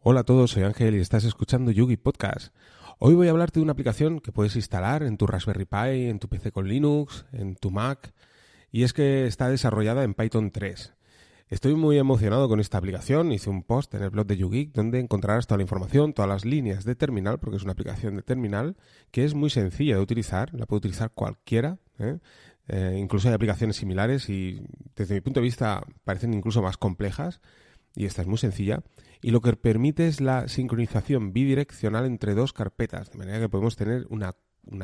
Hola a todos, soy Ángel y estás escuchando Yugi Podcast. Hoy voy a hablarte de una aplicación que puedes instalar en tu Raspberry Pi, en tu PC con Linux, en tu Mac, y es que está desarrollada en Python 3. Estoy muy emocionado con esta aplicación, hice un post en el blog de YouGeek donde encontrarás toda la información, todas las líneas de terminal, porque es una aplicación de terminal que es muy sencilla de utilizar, la puede utilizar cualquiera, incluso hay aplicaciones similares y desde mi punto de vista parecen incluso más complejas. Y esta es muy sencilla, y lo que permite es la sincronización bidireccional entre dos carpetas, de manera que podemos tener una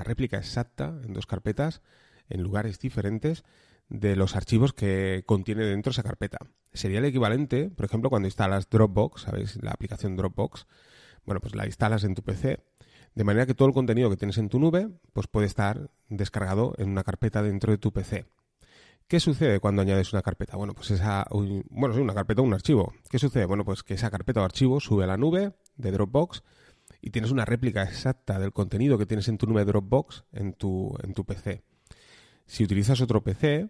réplica exacta en dos carpetas en lugares diferentes de los archivos que contiene dentro esa carpeta. Sería el equivalente, por ejemplo, cuando instalas Dropbox, ¿sabéis? La aplicación Dropbox, bueno, pues la instalas en tu PC, de manera que todo el contenido que tienes en tu nube pues puede estar descargado en una carpeta dentro de tu PC. ¿Qué sucede cuando añades una carpeta? Bueno, pues una carpeta o un archivo. ¿Qué sucede? Bueno, pues que esa carpeta o archivo sube a la nube de Dropbox y tienes una réplica exacta del contenido que tienes en tu nube de Dropbox en tu PC. Si utilizas otro PC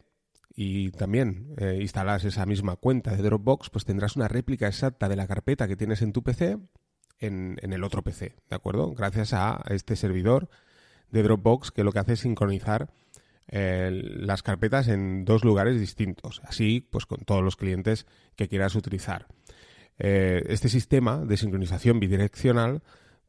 y también instalas esa misma cuenta de Dropbox, pues tendrás una réplica exacta de la carpeta que tienes en tu PC en el otro PC, ¿de acuerdo? Gracias a este servidor de Dropbox que lo que hace es sincronizar las carpetas en dos lugares distintos, así pues con todos los clientes que quieras utilizar. Este sistema de sincronización bidireccional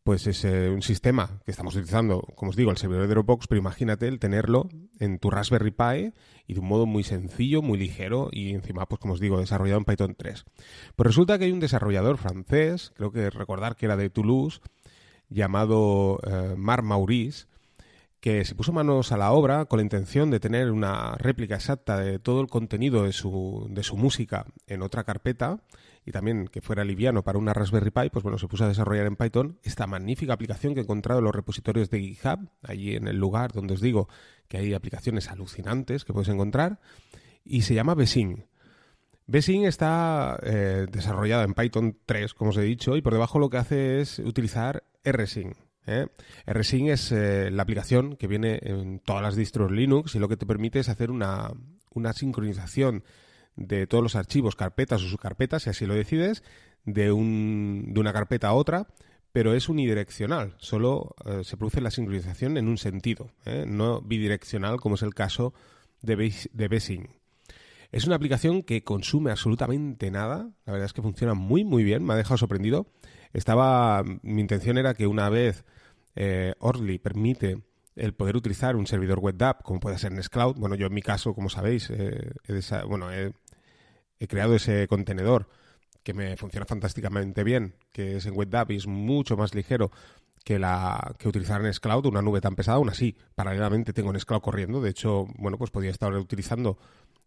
pues es un sistema que estamos utilizando, como os digo, el servidor de Dropbox, pero imagínate el tenerlo en tu Raspberry Pi y de un modo muy sencillo, muy ligero y encima, pues como os digo, desarrollado en Python 3. Pues resulta que hay un desarrollador francés, creo que recordar que era de Toulouse, llamado Marc Maurice, que se puso manos a la obra con la intención de tener una réplica exacta de todo el contenido de su música en otra carpeta y también que fuera liviano para una Raspberry Pi, pues bueno, se puso a desarrollar en Python esta magnífica aplicación que he encontrado en los repositorios de GitHub, allí en el lugar donde os digo que hay aplicaciones alucinantes que puedes encontrar, y se llama Besing. Besing está desarrollada en Python 3, como os he dicho, y por debajo lo que hace es utilizar rsync. rsync es la aplicación que viene en todas las distros Linux y lo que te permite es hacer una sincronización de todos los archivos, carpetas o subcarpetas, si así lo decides, de una carpeta a otra, pero es unidireccional. Solo se produce la sincronización en un sentido, no bidireccional como es el caso de Besing. Es una aplicación que consume absolutamente nada. La verdad es que funciona muy, muy bien. Me ha dejado sorprendido. Mi intención era que una vez Orly permite el poder utilizar un servidor web app, como puede ser Nextcloud. Bueno, yo en mi caso, como sabéis, he creado ese contenedor que me funciona fantásticamente bien, que es en web app y es mucho más ligero que utilizar Nextcloud, una nube tan pesada. Aún así, paralelamente tengo Nextcloud corriendo. De hecho, bueno, pues podría estar utilizando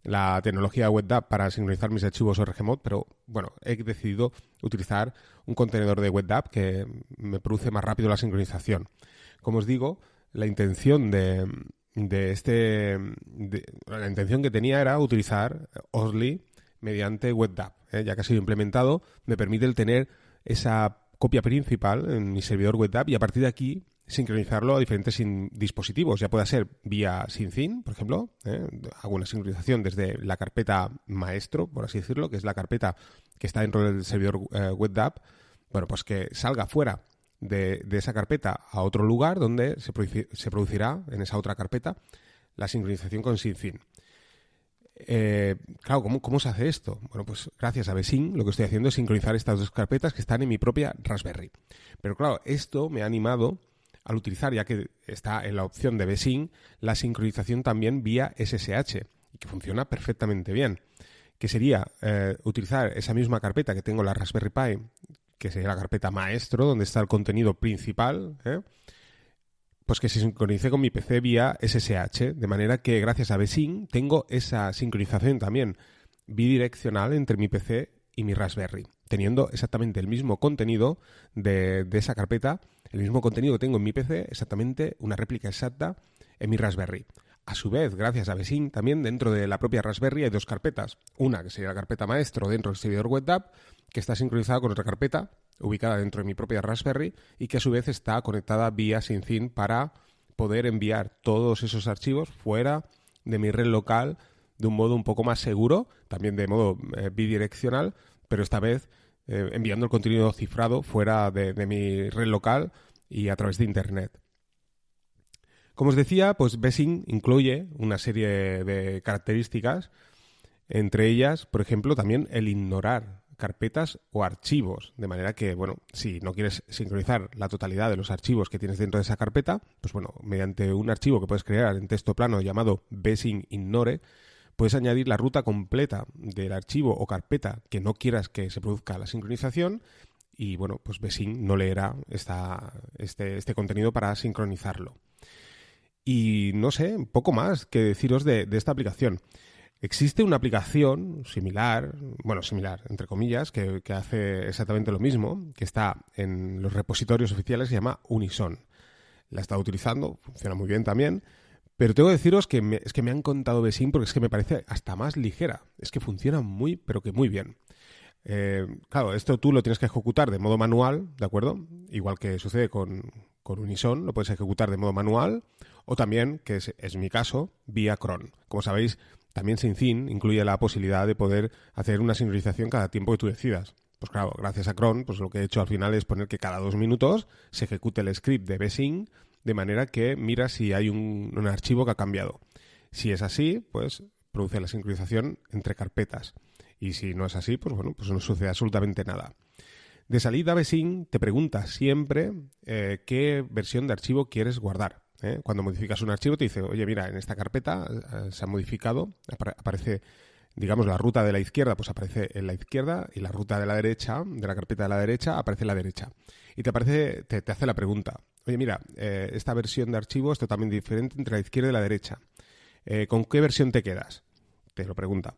la tecnología WebDAV para sincronizar mis archivos RGMod, pero bueno, he decidido utilizar un contenedor de WebDAV que me produce más rápido la sincronización. Como os digo, la intención la intención que tenía era utilizar Osli mediante WebDAV, ya que ha sido implementado, me permite el tener esa copia principal en mi servidor WebDAV y a partir de aquí sincronizarlo a diferentes dispositivos. Ya puede ser vía SyncIn, por ejemplo. Hago una sincronización desde la carpeta maestro, por así decirlo, que es la carpeta que está dentro del servidor WebDAV. Bueno, pues que salga fuera de esa carpeta a otro lugar donde se producirá en esa otra carpeta la sincronización con SyncIn. Claro, ¿cómo se hace esto? Bueno, pues gracias a Besing lo que estoy haciendo es sincronizar estas dos carpetas que están en mi propia Raspberry. Pero claro, esto me ha animado al utilizar, ya que está en la opción de Besing, la sincronización también vía SSH, y que funciona perfectamente bien. Que sería utilizar esa misma carpeta que tengo en la Raspberry Pi, que sería la carpeta maestro, donde está el contenido principal, pues que se sincronice con mi PC vía SSH, de manera que gracias a Besing tengo esa sincronización también bidireccional entre mi PC y mi Raspberry, teniendo exactamente el mismo contenido de esa carpeta, el mismo contenido que tengo en mi PC, exactamente una réplica exacta en mi Raspberry. A su vez, gracias a Besing, también dentro de la propia Raspberry hay dos carpetas. Una que sería la carpeta maestro dentro del servidor WebDAV, que está sincronizada con otra carpeta ubicada dentro de mi propia Raspberry y que a su vez está conectada vía SyncIn para poder enviar todos esos archivos fuera de mi red local de un modo un poco más seguro, también de modo bidireccional, pero esta vez enviando el contenido cifrado fuera de mi red local y a través de Internet. Como os decía, pues Bsync incluye una serie de características, entre ellas, por ejemplo, también el ignorar carpetas o archivos, de manera que, bueno, si no quieres sincronizar la totalidad de los archivos que tienes dentro de esa carpeta, pues bueno, mediante un archivo que puedes crear en texto plano llamado Bsync ignore, puedes añadir la ruta completa del archivo o carpeta que no quieras que se produzca la sincronización y, bueno, pues Bsync no leerá este contenido para sincronizarlo. Y no sé, un poco más que deciros de esta aplicación. Existe una aplicación similar, entre comillas, que hace exactamente lo mismo, que está en los repositorios oficiales, se llama Unison. La he estado utilizando, funciona muy bien también, pero tengo que deciros que me han contado Bsync porque es que me parece hasta más ligera. Es que funciona pero que muy bien. Claro, esto tú lo tienes que ejecutar de modo manual, ¿de acuerdo? Igual que sucede con Unison, lo puedes ejecutar de modo manual o también, que es mi caso, vía cron. Como sabéis, también Syncin incluye la posibilidad de poder hacer una sincronización cada tiempo que tú decidas. Pues claro, gracias a cron, pues lo que he hecho al final es poner que cada 2 minutos se ejecute el script de Bsync de manera que mira si hay un archivo que ha cambiado. Si es así, pues produce la sincronización entre carpetas. Y si no es así, pues bueno, pues no sucede absolutamente nada. De salida, Bsync te pregunta siempre qué versión de archivo quieres guardar. Cuando modificas un archivo te dice, oye, mira, en esta carpeta se ha modificado, aparece, digamos, la ruta de la izquierda, pues aparece en la izquierda y la ruta de la derecha, de la carpeta de la derecha, aparece en la derecha. Y te hace la pregunta, oye, mira, esta versión de archivo es totalmente diferente entre la izquierda y la derecha. ¿Con qué versión te quedas? Te lo pregunta.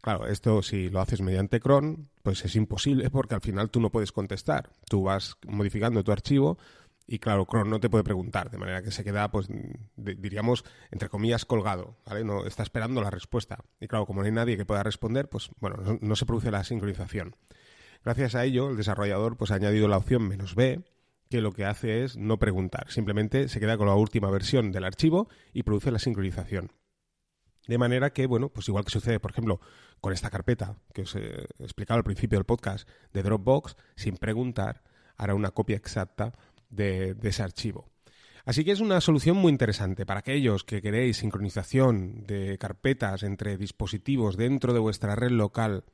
Claro, esto si lo haces mediante cron, pues es imposible porque al final tú no puedes contestar. Tú vas modificando tu archivo y claro, cron no te puede preguntar, de manera que se queda, pues diríamos, entre comillas, colgado, ¿vale? No está esperando la respuesta. Y claro, como no hay nadie que pueda responder, pues bueno, no se produce la sincronización. Gracias a ello, el desarrollador pues ha añadido la opción "-b", que lo que hace es no preguntar, simplemente se queda con la última versión del archivo y produce la sincronización. De manera que, bueno, pues igual que sucede, por ejemplo, con esta carpeta que os he explicado al principio del podcast de Dropbox, sin preguntar, hará una copia exacta de ese archivo. Así que es una solución muy interesante para aquellos que queréis sincronización de carpetas entre dispositivos dentro de vuestra red local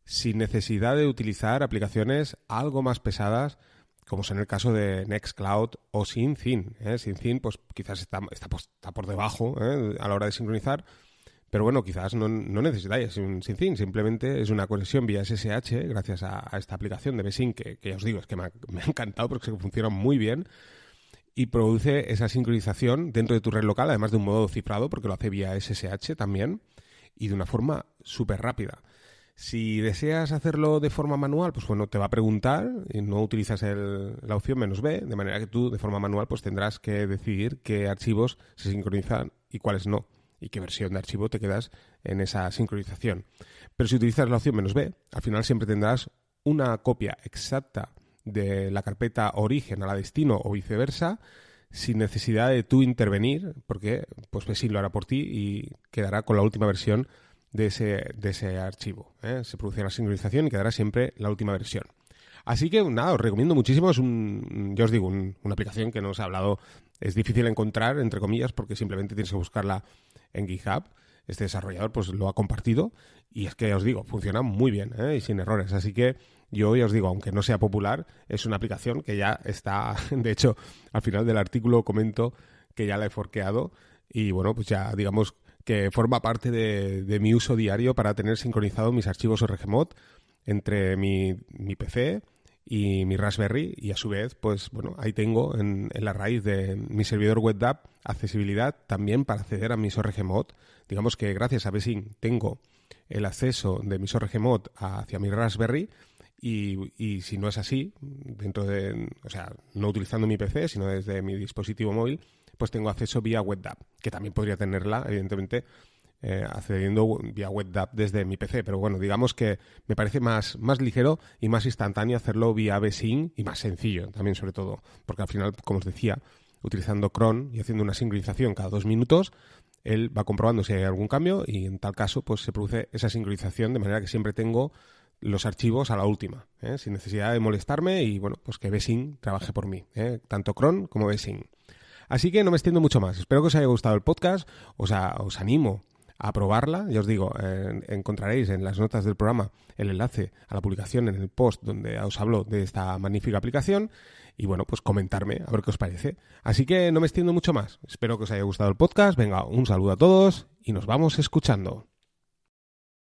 sin necesidad de utilizar aplicaciones algo más pesadas, como es en el caso de Nextcloud o Syncin. Syncin pues quizás está por debajo a la hora de sincronizar, pero bueno, quizás no necesitáis un Syncin, simplemente es una conexión vía SSH gracias a esta aplicación de Bsync que ya os digo, es que me ha encantado porque funciona muy bien y produce esa sincronización dentro de tu red local, además de un modo cifrado porque lo hace vía SSH también y de una forma súper rápida. Si deseas hacerlo de forma manual, pues bueno, te va a preguntar y no utilizas la opción "-b", de manera que tú de forma manual pues tendrás que decidir qué archivos se sincronizan y cuáles no, y qué versión de archivo te quedas en esa sincronización. Pero si utilizas la opción "-b", al final siempre tendrás una copia exacta de la carpeta origen a la destino o viceversa, sin necesidad de tú intervenir, porque pues Bsync lo hará por ti y quedará con la última versión de ese archivo. Se produce la sincronización y quedará siempre la última versión. Así que nada, os recomiendo muchísimo. Es ya os digo, una aplicación que no os he hablado, es difícil de encontrar, entre comillas, porque simplemente tienes que buscarla en GitHub. Este desarrollador pues lo ha compartido y es que ya os digo, funciona muy bien y sin errores. Así que yo ya os digo, aunque no sea popular, es una aplicación que ya está, de hecho, al final del artículo comento que ya la he forkeado y bueno, pues ya digamos que forma parte de mi uso diario para tener sincronizado mis archivos ORGMod entre mi PC y mi Raspberry y a su vez, pues bueno, ahí tengo en la raíz de mi servidor WebDAV accesibilidad también para acceder a mis ORGMod. Digamos que gracias a Bsync tengo el acceso de mis ORGMod hacia mi Raspberry y si no es así, no utilizando mi PC, sino desde mi dispositivo móvil, pues tengo acceso vía WebDAV, que también podría tenerla, evidentemente, accediendo vía WebDAV desde mi PC. Pero bueno, digamos que me parece más ligero y más instantáneo hacerlo vía Bsync y más sencillo también, sobre todo, porque al final, como os decía, utilizando cron y haciendo una sincronización cada 2 minutos, él va comprobando si hay algún cambio y en tal caso pues se produce esa sincronización de manera que siempre tengo los archivos a la última, sin necesidad de molestarme y bueno, pues que Bsync trabaje por mí, tanto cron como Bsync. Así que no me extiendo mucho más. Espero que os haya gustado el podcast. Os animo a probarla. Ya os digo, encontraréis en las notas del programa el enlace a la publicación en el post donde os hablo de esta magnífica aplicación. Y bueno, pues comentarme a ver qué os parece. Así que no me extiendo mucho más. Espero que os haya gustado el podcast. Venga, un saludo a todos y nos vamos escuchando.